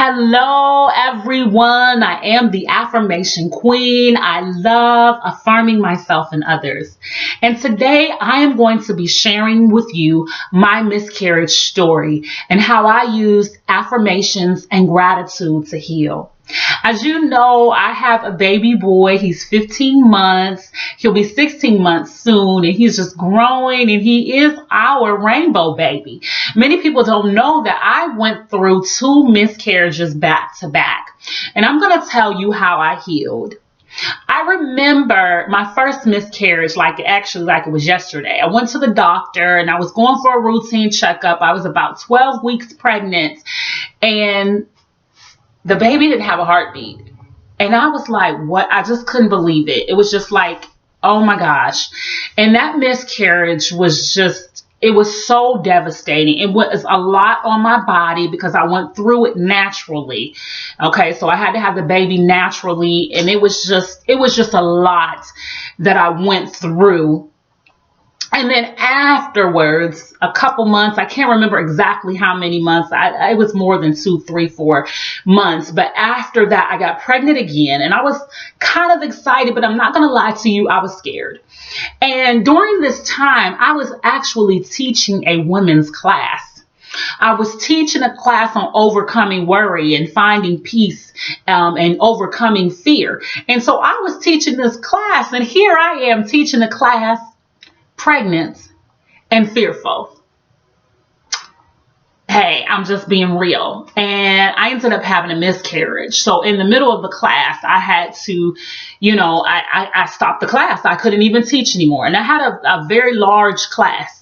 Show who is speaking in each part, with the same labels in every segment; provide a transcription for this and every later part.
Speaker 1: Hello, everyone. I am the affirmation queen. I love affirming myself and others. And today I am going to be sharing with you my miscarriage story and how I used affirmations and gratitude to heal. As you know, I have a baby boy. He's 15 months. He'll be 16 months soon, and he's just growing, and he is our rainbow baby. Many people don't know that I went through 2 miscarriages back to back, and I'm going to tell you how I healed. I remember my first miscarriage like it was yesterday. I went to the doctor and I was going for a routine checkup. I was about 12 weeks pregnant, and the baby didn't have a heartbeat. And I was like, what? I just couldn't believe it. It was just like, oh my gosh. And that miscarriage was it was so devastating. It was a lot on my body because I went through it naturally. Okay, so I had to have the baby naturally, and it was just a lot that I went through. And then afterwards, a couple months, I can't remember exactly how many months. It was more than 2, 3, 4 months. But after that, I got pregnant again. And I was kind of excited, but I'm not going to lie to you, I was scared. And during this time, I was actually teaching a women's class. I was teaching a class on overcoming worry and finding peace and overcoming fear. And so I was teaching this class, and here I am teaching a class pregnant and fearful. Hey, I'm just being real. And I ended up having a miscarriage. So in the middle of the class, I had to, I stopped the class. I couldn't even teach anymore. And I had a very large class.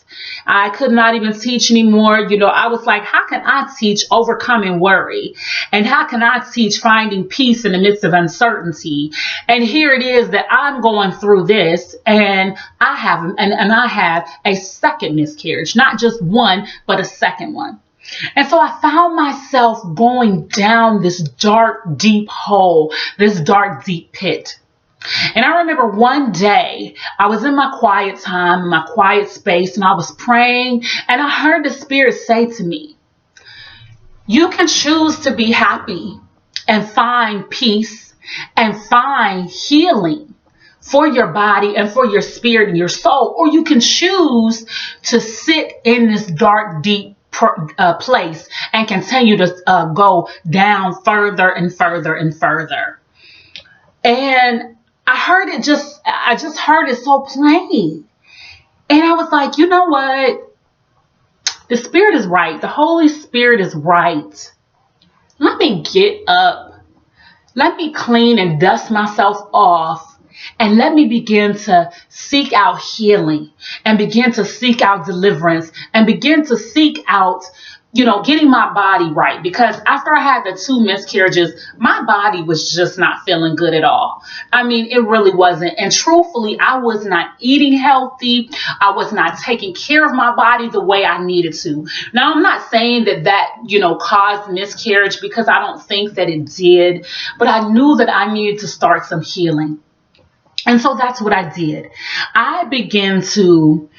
Speaker 1: I could not even teach anymore. I was like, how can I teach overcoming worry? And how can I teach finding peace in the midst of uncertainty? And here it is that I'm going through this, and I have a second miscarriage, not just one, but a second one. And so I found myself going down this dark, deep hole, this dark, deep pit. And I remember one day I was in my quiet time, in my quiet space, and I was praying, and I heard the Spirit say to me, you can choose to be happy and find peace and find healing for your body and for your spirit and your soul, or you can choose to sit in this dark, deep place and continue to go down further and further and further. And I just heard it so plain. And I was like, you know what? The Spirit is right. The Holy Spirit is right. Let me get up. Let me clean and dust myself off. And let me begin to seek out healing and begin to seek out deliverance and begin to seek out getting my body right. Because after I had the 2 miscarriages, my body was just not feeling good at all. I mean, it really wasn't. And truthfully, I was not eating healthy. I was not taking care of my body the way I needed to. Now, I'm not saying that caused miscarriage, because I don't think that it did. But I knew that I needed to start some healing. And so that's what I did. I began to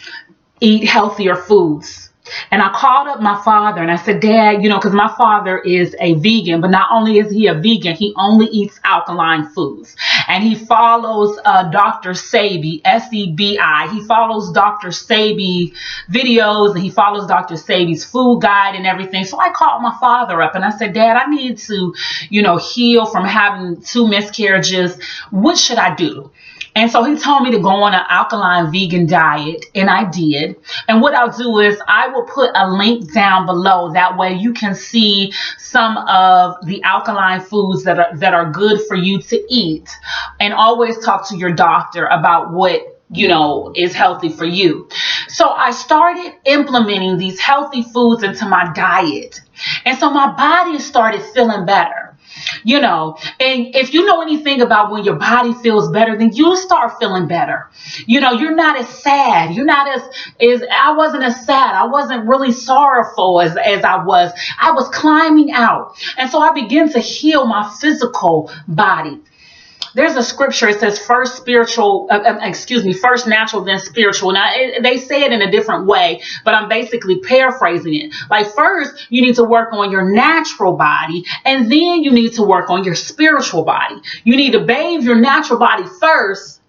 Speaker 1: eat healthier foods. And I called up my father and I said, Dad, because my father is a vegan, but not only is he a vegan, he only eats alkaline foods. And he follows Dr. Sebi, S-E-B-I. He follows Dr. Sebi videos, and he follows Dr. Sebi's food guide and everything. So I called my father up and I said, Dad, I need to, heal from having 2 miscarriages. What should I do? And so he told me to go on an alkaline vegan diet, and I did. And what I'll do is I will put a link down below. That way you can see some of the alkaline foods that are good for you to eat. And always talk to your doctor about what is healthy for you. So I started implementing these healthy foods into my diet. And so my body started feeling better. And if you know anything about when your body feels better, then you start feeling better. You're not as sad. You're not I wasn't as sad. I wasn't really sorrowful as I was. I was climbing out. And so I began to heal my physical body. there's a scripture. It says first natural, then spiritual. Now they say it in a different way, but I'm basically paraphrasing it. Like, first you need to work on your natural body, and then you need to work on your spiritual body. You need to bathe your natural body first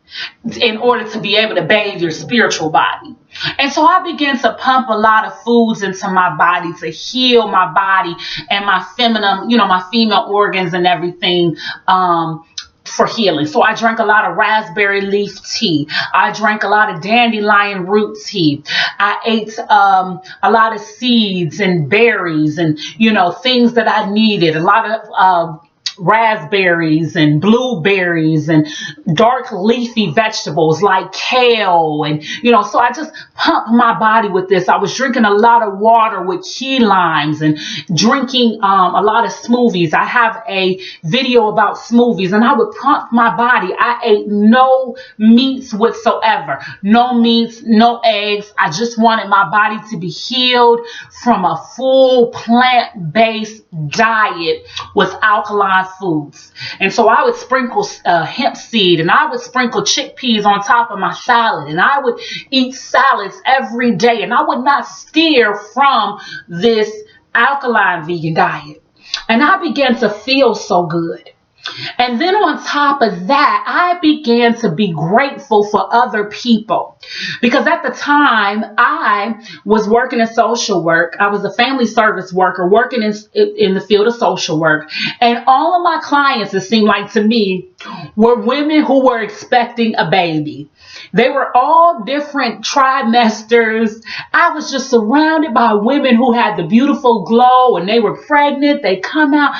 Speaker 1: in order to be able to bathe your spiritual body. And so I began to pump a lot of foods into my body to heal my body and my feminine, my female organs and everything, for healing. So I drank a lot of raspberry leaf tea. I drank a lot of dandelion root tea. I ate a lot of seeds and berries and, things that I needed. A lot of raspberries and blueberries and dark leafy vegetables like kale, and so I just pumped my body with this. I was drinking a lot of water with key limes and drinking a lot of smoothies. I have a video about smoothies, and I would pump my body. I ate no meats whatsoever, no meats, no eggs. I just wanted my body to be healed from a full plant-based diet with Alkaline Foods. And so I would sprinkle hemp seed, and I would sprinkle chickpeas on top of my salad, and I would eat salads every day, and I would not steer from this alkaline vegan diet. And I began to feel so good. And then on top of that, I began to be grateful for other people, because at the time I was working in social work. I was a family service worker working in the field of social work. And all of my clients, it seemed like to me, were women who were expecting a baby. They were all different trimesters. I was just surrounded by women who had the beautiful glow, and they were pregnant. They come out,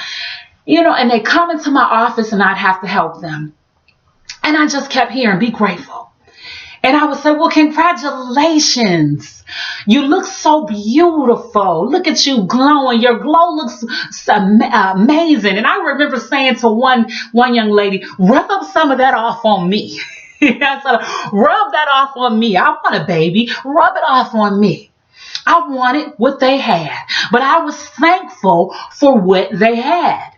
Speaker 1: and they come into my office, and I'd have to help them. And I just kept hearing, be grateful. And I would say, well, congratulations. You look so beautiful. Look at you glowing. Your glow looks amazing. And I remember saying to one young lady, rub some of that off on me. I said, rub that off on me. I want a baby. Rub it off on me. I wanted what they had, but I was thankful for what they had.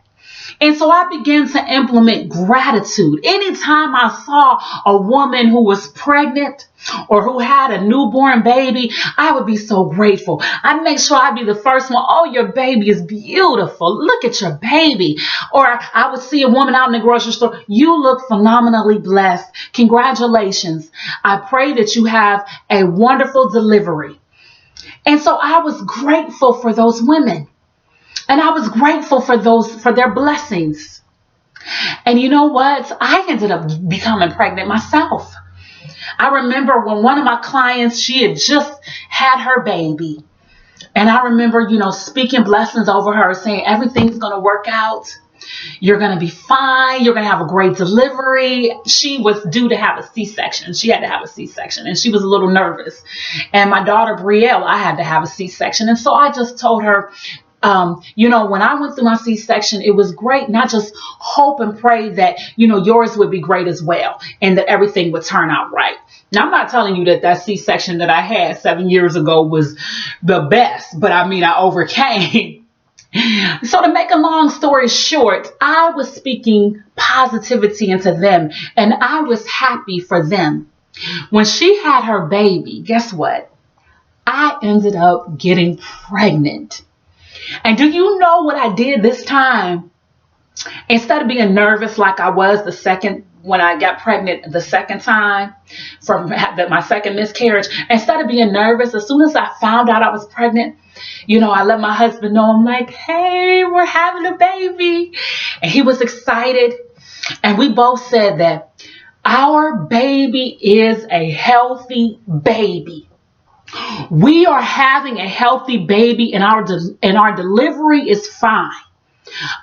Speaker 1: And so I began to implement gratitude. Anytime I saw a woman who was pregnant or who had a newborn baby, I would be so grateful. I'd make sure I'd be the first one. Oh, your baby is beautiful. Look at your baby. Or I would see a woman out in the grocery store. You look phenomenally blessed. Congratulations. I pray that you have a wonderful delivery. And so I was grateful for those women. And I was grateful for their blessings. And you know what? I ended up becoming pregnant myself. I remember when one of my clients, she had just had her baby. And I remember, speaking blessings over her, saying everything's going to work out. You're going to be fine. You're going to have a great delivery. She was due to have a C-section. She had to have a C-section, and she was a little nervous. And my daughter, Brielle, I had to have a C-section. And so I just told her, when I went through my C-section, it was great. And I just hope and pray that, yours would be great as well, and that everything would turn out right. Now, I'm not telling you that C-section that I had 7 years ago was the best, but I overcame. So to make a long story short, I was speaking positivity into them, and I was happy for them. When she had her baby, guess what? I ended up getting pregnant. And do you know what I did this time? Instead of being nervous like I was when I got pregnant the second time from my second miscarriage, instead of being nervous, as soon as I found out I was pregnant, I let my husband know. I'm like, hey, we're having a baby. And he was excited. And we both said that our baby is a healthy baby. We are having a healthy baby, and our delivery is fine.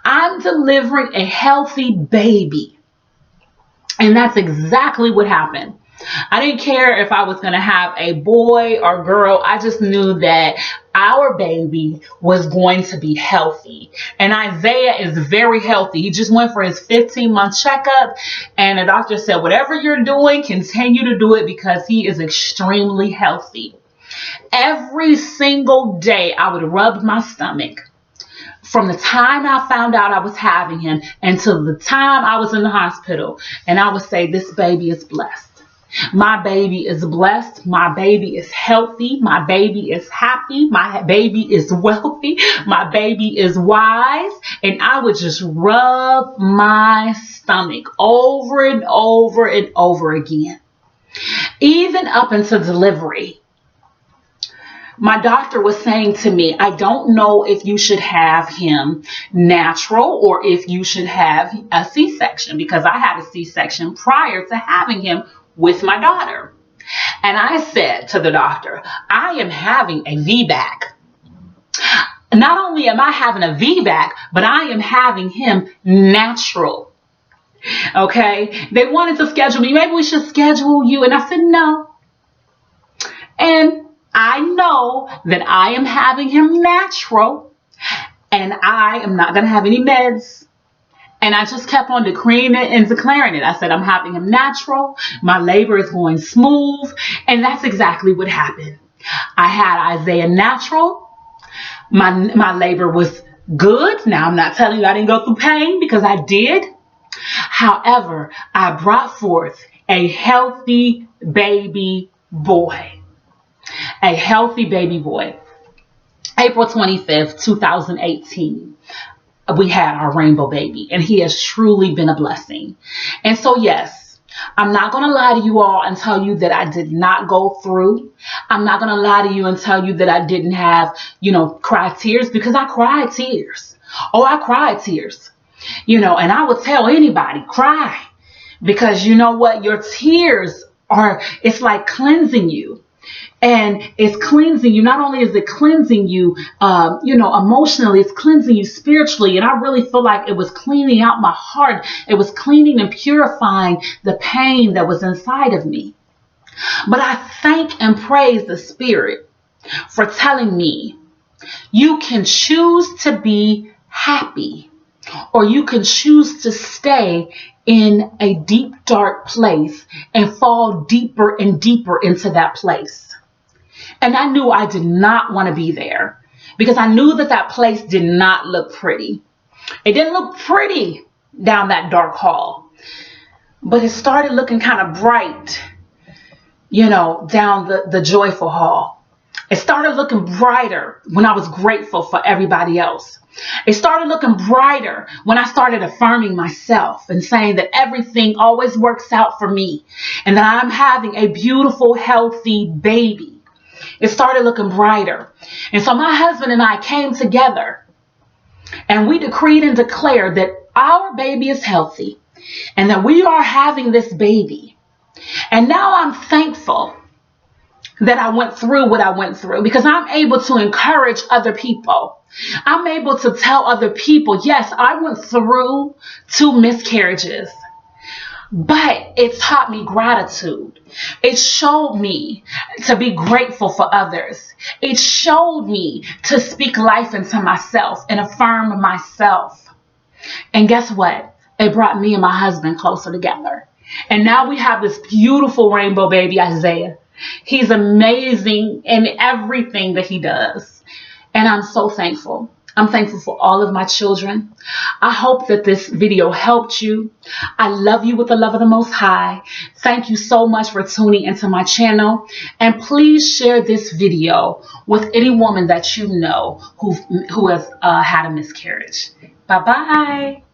Speaker 1: I'm delivering a healthy baby. And that's exactly what happened. I didn't care if I was going to have a boy or girl. I just knew that our baby was going to be healthy. And Isaiah is very healthy. He just went for his 15-month checkup, and the doctor said, whatever you're doing, continue to do it, because he is extremely healthy. Every single day I would rub my stomach. From the time I found out I was having him until the time I was in the hospital, and I would say this baby is blessed. My baby is blessed. My baby is healthy. My baby is happy. My baby is wealthy. My baby is wise. And I would just rub my stomach over and over and over again. Even up until delivery, my doctor was saying to me, I don't know if you should have him natural or if you should have a C-section, because I had a C-section prior to having him with my daughter. And I said to the doctor, I am having a VBAC. Not only am I having a VBAC, but I am having him natural. Okay. They wanted to schedule me. Maybe we should schedule you. And I said, no. And I know that I am having him natural, and I am not going to have any meds. And I just kept on decreeing it and declaring it. I said, I'm having him natural. My labor is going smooth. And that's exactly what happened. I had Isaiah natural. My labor was good. Now, I'm not telling you I didn't go through pain, because I did. However, I brought forth a healthy baby boy. A healthy baby boy. April 25th, 2018. We had our rainbow baby, and he has truly been a blessing. And so, yes, I'm not going to lie to you all and tell you that I did not go through. I'm not going to lie to you and tell you that I didn't have, cry tears, because I cried tears. Oh, I cried tears, and I would tell anybody, cry, because you know what? Your tears it's like cleansing you. And it's cleansing you. Not only is it cleansing you, emotionally, it's cleansing you spiritually. And I really feel like it was cleaning out my heart. It was cleaning and purifying the pain that was inside of me. But I thank and praise the Spirit for telling me, you can choose to be happy, or you can choose to stay in a deep, dark place and fall deeper and deeper into that place. And I knew I did not want to be there, because I knew that place did not look pretty. It didn't look pretty down that dark hall, but it started looking kind of bright, down the joyful hall. It started looking brighter when I was grateful for everybody else. It started looking brighter when I started affirming myself and saying that everything always works out for me, and that I'm having a beautiful, healthy baby. It started looking brighter. And so my husband and I came together, and we decreed and declared that our baby is healthy, and that we are having this baby. And now I'm thankful that I went through what I went through, because I'm able to encourage other people. I'm able to tell other people, yes, I went through 2 miscarriages, but it taught me gratitude. It showed me to be grateful for others. It showed me to speak life into myself and affirm myself. And guess what? It brought me and my husband closer together. And now we have this beautiful rainbow baby, Isaiah. He's amazing in everything that he does. And I'm so thankful. I'm thankful for all of my children. I hope that this video helped you. I love you with the love of the Most High. Thank you so much for tuning into my channel. And please share this video with any woman that you know who has had a miscarriage. Bye-bye.